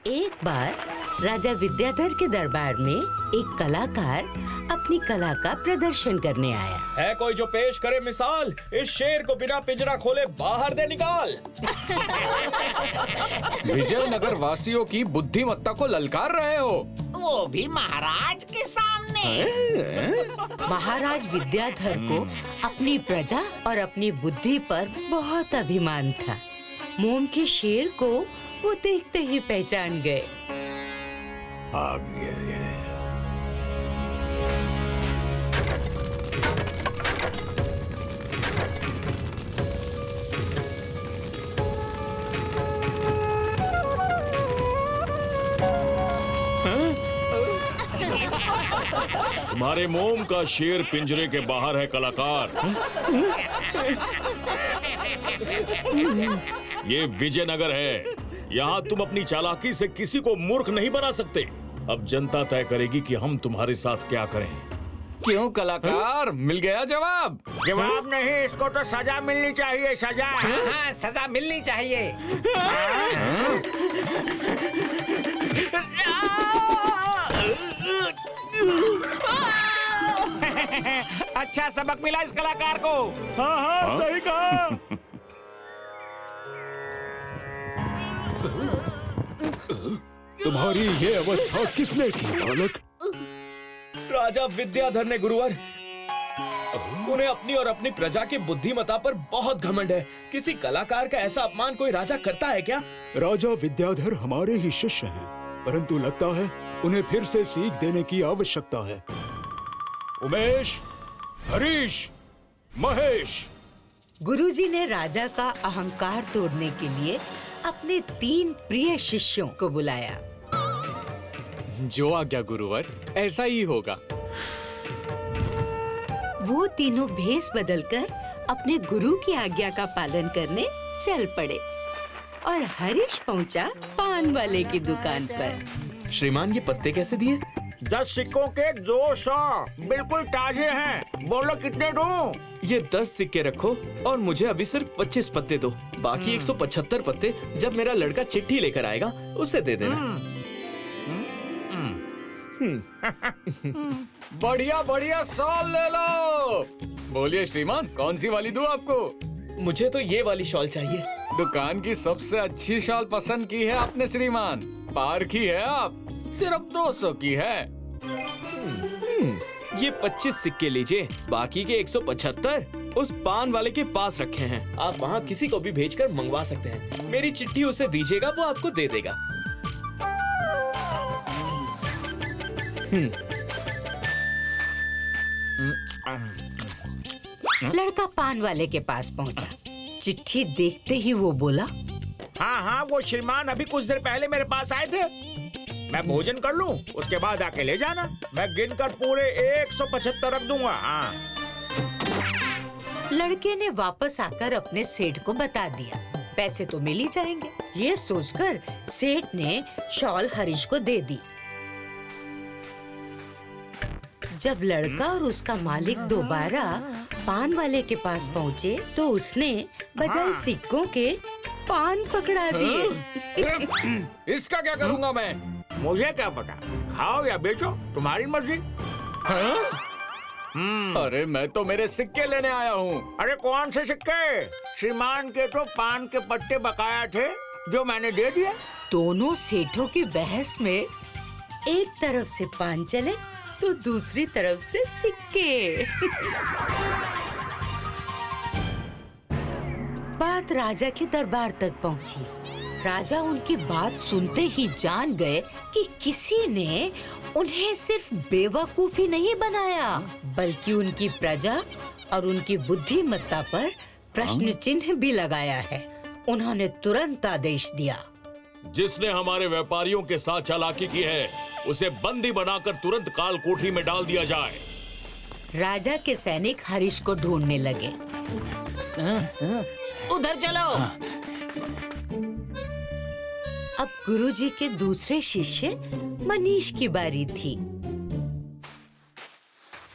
एक बार राजा विद्याधर के दरबार में एक कलाकार अपनी कला का प्रदर्शन करने आया। है कोई जो पेश करे मिसाल, इस शेर को बिना पिंजरा खोले बाहर दे निकाल। विजयनगर वासियों की बुद्धिमत्ता को ललकार रहे हो, वो भी महाराज के सामने। महाराज विद्याधर को अपनी प्रजा और अपनी बुद्धि पर बहुत अभिमान था। मोम के शेर को वो देखते ही पहचान गए। तुम्हारे मोम का शेर पिंजरे के बाहर है कलाकार। ये विजयनगर है, यहाँ तुम अपनी चालाकी से किसी को मूर्ख नहीं बना सकते। अब जनता तय करेगी कि हम तुम्हारे साथ क्या करें। क्यों कलाकार, मिल गया जवाब? जवाब नहीं, इसको तो सजा मिलनी चाहिए, सजा। हाँ, सजा मिलनी चाहिए। अच्छा सबक मिला इस कलाकार को। हाँ? सही कहा। तुम्हारी ये अवस्था किसने की बालक? राजा विद्याधर ने गुरुवर। उन्हें अपनी और अपनी प्रजा की बुद्धिमत्ता पर बहुत घमंड है। किसी कलाकार का ऐसा अपमान कोई राजा करता है क्या? राजा विद्याधर हमारे ही शिष्य हैं, परंतु लगता है उन्हें फिर से सीख देने की आवश्यकता है। उमेश, हरीश, महेश। गुरुजी ने राजा का अहंकार तोड़ने के लिए अपने 3 प्रिय शिष्यों को बुलाया। जो आज्ञा गुरुवर, ऐसा ही होगा। वो तीनों भेष बदलकर अपने गुरु की आज्ञा का पालन करने चल पड़े और हरीश पहुंचा पान वाले की दुकान पर। श्रीमान, ये पत्ते कैसे दिए? 10 सिक्कों के 200, बिल्कुल ताजे हैं। बोलो कितने दूं? ये 10 सिक्के रखो और मुझे अभी सिर्फ 25 पत्ते दो। बाकी 175 पत्ते जब मेरा लड़का चिट्ठी लेकर आएगा उसे दे देना। बढ़िया बढ़िया शॉल ले लो। बोलिए श्रीमान, कौन सी वाली दूं आपको? मुझे तो ये वाली शॉल चाहिए। दुकान की सबसे अच्छी शॉल पसंद की है आपने श्रीमान। पार की है आप, सिर्फ 200 की है। ये 25 सिक्के लीजिए, बाकी के 175 उस पान वाले के पास रखे हैं। आप वहाँ किसी को भी भेजकर मंगवा सकते हैं। मेरी चिट्ठी उसे दीजिएगा, वो आपको दे देगा। लड़का पान वाले के पास पहुंचा। चिट्ठी देखते ही वो बोला, हाँ हाँ, वो श्रीमान अभी कुछ देर पहले मेरे पास आए थे। मैं भोजन कर लूं, उसके बाद आके ले जाना। मैं गिनकर पूरे 175 रख दूंगा। हाँ। लड़के ने वापस आकर अपने सेठ को बता दिया। पैसे तो मिल ही जाएंगे। ये सोचकर सेठ ने शॉल हरीश को दे दी। जब लड़का और उसका मालिक दोबारा पान वाले के पास पहुँचे तो उसने बजाय सिक्कों के पान पकड़ा दिए। इसका क्या करूंगा मैं? मुझे क्या पता, खाओ या बेचो, तुम्हारी मर्जी। अरे मैं तो मेरे सिक्के लेने आया हूँ। अरे कौन से सिक्के? श्रीमान के तो पान के पत्ते बकाया थे जो मैंने दे दिए। दोनों सेठों की बहस में एक तरफ से पान चले तो दूसरी तरफ से सिक्के। बात राजा के दरबार तक पहुंची। राजा उनकी बात सुनते ही जान गए कि किसी ने उन्हें सिर्फ बेवकूफी नहीं बनाया, बल्कि उनकी प्रजा और उनकी बुद्धिमत्ता पर प्रश्न चिन्ह भी लगाया है। उन्होंने तुरंत आदेश दिया, जिसने हमारे व्यापारियों के साथ चालाकी की है उसे बंदी बनाकर तुरंत काल कोठी में डाल दिया जाए। राजा के सैनिक हरीश को ढूंढने लगे। उधर चलो। अब गुरुजी के दूसरे शिष्य मनीष की बारी थी।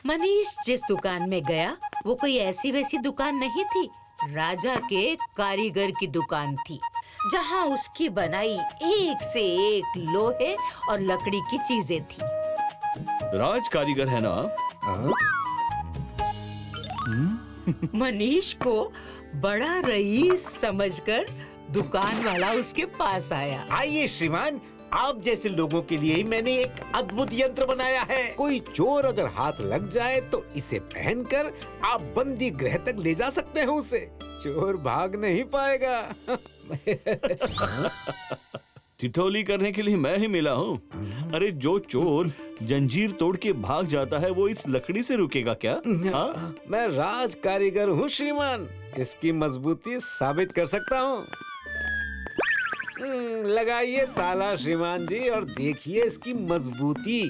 मनीष जिस दुकान में गया वो कोई ऐसी वैसी दुकान नहीं थी, राजा के कारीगर की दुकान थी। जहाँ उसकी बनाई एक से एक लोहे और लकड़ी की चीजें थी। राज कारीगर है ना आप? मनीष को बड़ा रईस समझकर दुकान वाला उसके पास आया। आइए श्रीमान, आप जैसे लोगों के लिए ही मैंने एक अद्भुत यंत्र बनाया है। कोई चोर अगर हाथ लग जाए तो इसे पहनकर आप बंदी गृह तक ले जा सकते हैं उसे। चोर भाग नहीं पाएगा। ठिठोली करने के लिए मैं ही मिला हूँ। अरे जो चोर जंजीर तोड़ के भाग जाता है वो इस लकड़ी से रुकेगा क्या? हाँ? मैं राज कारीगर हूँ श्रीमान, इसकी मजबूती साबित कर सकता हूँ। लगाइए ताला श्रीमान जी और देखिए इसकी मजबूती।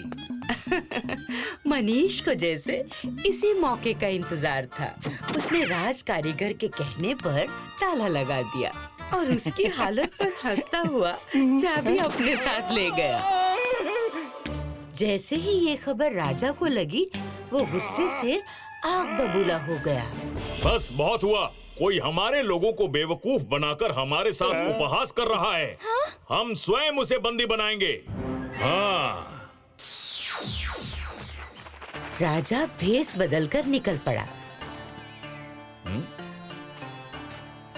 मनीष को जैसे इसी मौके का इंतजार था। उसने राज कारीगर के कहने पर ताला लगा दिया और उसकी हालत पर हंसता हुआ चाबी अपने साथ ले गया। जैसे ही ये खबर राजा को लगी, वो गुस्से से आग बबूला हो गया। बस बहुत हुआ। कोई हमारे लोगों को बेवकूफ बनाकर हमारे साथ उपहास कर रहा है। हम स्वयं उसे बंदी बनाएंगे। हाँ। राजा भेष बदलकर निकल पड़ा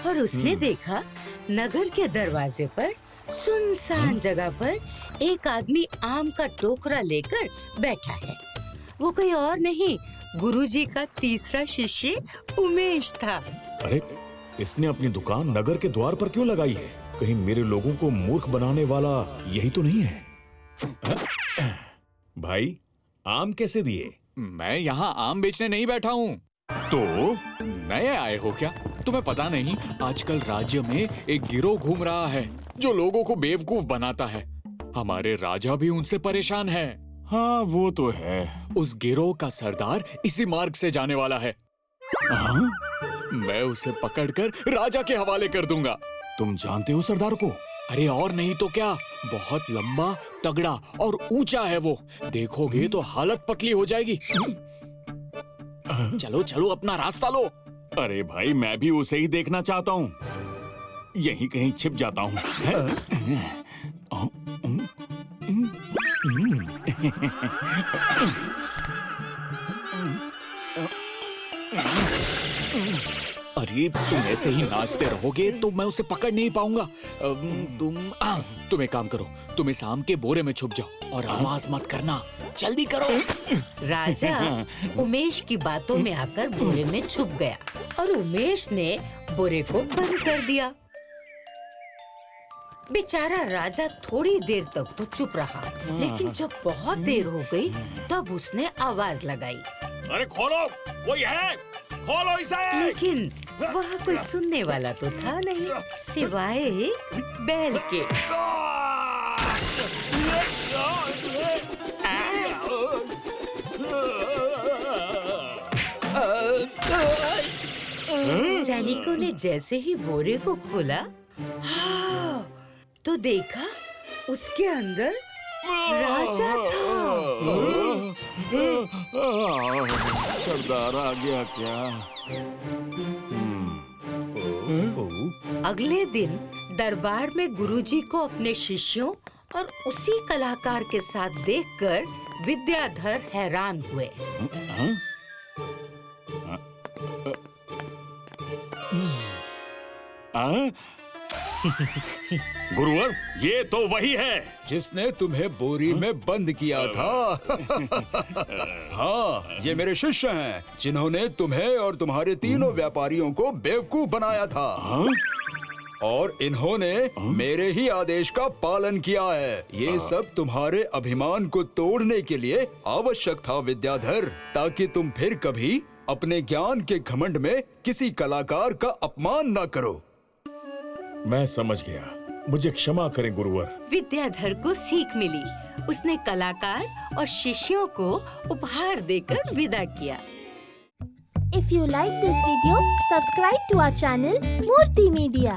और उसने देखा नगर के दरवाजे पर सुनसान जगह पर एक आदमी आम का टोकरा लेकर बैठा है। वो कोई और नहीं, गुरुजी का तीसरा शिष्य उमेश था। अरे, इसने अपनी दुकान नगर के द्वार पर क्यों लगाई है? कहीं मेरे लोगों को मूर्ख बनाने वाला यही तो नहीं है? भाई, आम कैसे दिए? मैं यहाँ आम बेचने नहीं बैठा हूँ। तो नए आए हो क्या? तुम्हें पता नहीं, आजकल राज्य में एक गिरोह घूम रहा है जो लोगों को बेवकूफ बनाता है। हमारे राजा भी उनसे परेशान है। हाँ, वो तो है। उस गिरोह का सरदार इसी मार्ग से जाने वाला है। मैं उसे पकड़कर राजा के हवाले कर दूंगा। तुम जानते हो सरदार को? अरे और नहीं तो क्या, बहुत लंबा, तगड़ा और ऊंचा है वो। देखोगे तो हालत पतली हो जाएगी। चलो चलो, अपना रास्ता लो। अरे भाई, मैं भी उसे ही देखना चाहता हूँ। यहीं कहीं छिप जाता हूँ। अरे तुम ऐसे ही नाचते रहोगे तो मैं उसे पकड़ नहीं पाऊंगा। तुम एक काम करो, तुम इस आम के बोरे में छुप जाओ और आवाज मत करना। जल्दी करो। राजा उमेश की बातों में आकर बोरे में छुप गया और उमेश ने बोरे को बंद कर दिया। बेचारा राजा थोड़ी देर तक तो चुप रहा, लेकिन जब बहुत देर हो गई तब उसने आवाज लगाई। अरे खोलो, कोई है? खोलो इसे। लेकिन वह कोई सुनने वाला तो था नहीं, सिवाय एक बैल के। सैनिकों ने जैसे ही बोरे को खोला, तो देखा उसके अंदर राजा था। सरदार आ गया क्या? अगले दिन दरबार में गुरुजी को अपने शिष्यों और उसी कलाकार के साथ देखकर विद्याधर हैरान हुए। गुरुवर, ये तो वही है जिसने तुम्हें बोरी में बंद किया था। हाँ, ये मेरे शिष्य हैं जिन्होंने तुम्हें और तुम्हारे तीनों व्यापारियों को बेवकूफ बनाया था। और इन्होंने मेरे ही आदेश का पालन किया है। ये सब तुम्हारे अभिमान को तोड़ने के लिए आवश्यक था विद्याधर, ताकि तुम फिर कभी अपने ज्ञान के घमंड में किसी कलाकार का अपमान न करो। मैं समझ गया, मुझे क्षमा करें गुरुवर। विद्याधर को सीख मिली। उसने कलाकार और शिष्यों को उपहार देकर विदा किया। If you like this video, subscribe to our channel Murthy Media.